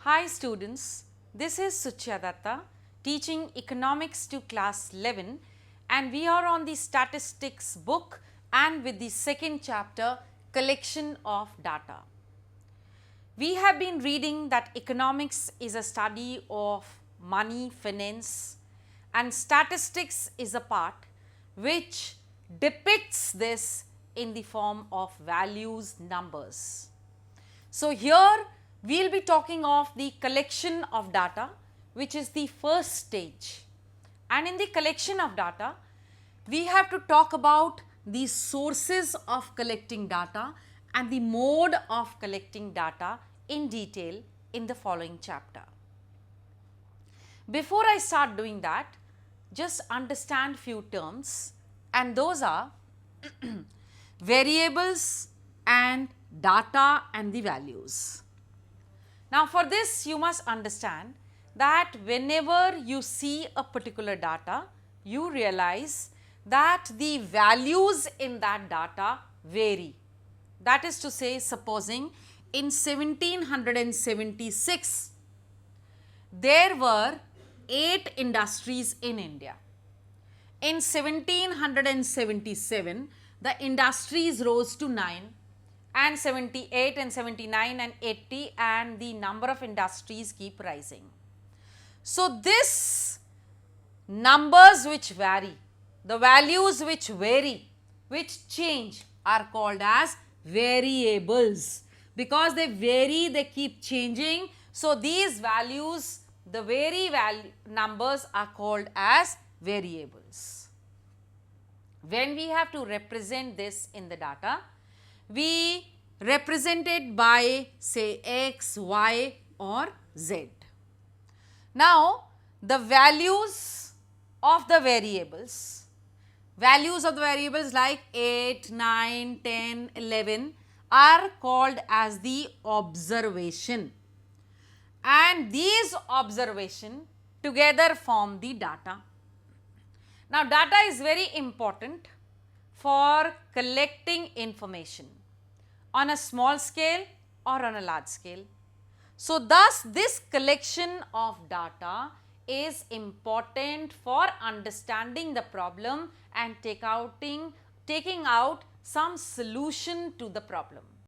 Hi students, this is Suchadatta teaching economics to class 11 and we are on the statistics book and with the second chapter collection of data. We have been reading that economics is a study of money, finance and statistics is a part which depicts this in the form of values, numbers. So, here we will be talking of the collection of data which is the first stage, and in the collection of data we have to talk about the sources of collecting data and the mode of collecting data in detail in the following chapter. Before I start doing that, just understand few terms, and those are variables and data and the values. Now, for this you must understand that whenever you see a particular data, you realize that the values in that data vary. That is to say, supposing in 1776 there were 8 industries in India. In 1777 the industries rose to 9, and 78 and 79 and 80, and the number of industries keep rising. So, this numbers which vary, the values which vary, which change are called as variables, because they vary, they keep changing. So, these values, the numbers are called as variables. When we have to represent this in the data, we represent it by say x, y or z. Now, the values of the variables like 8, 9, 10, 11 are called as the observation, and these observation together form the data. Now, data is very important for collecting information on a small scale or on a large scale. So, thus this collection of data is important for understanding the problem and taking out some solution to the problem.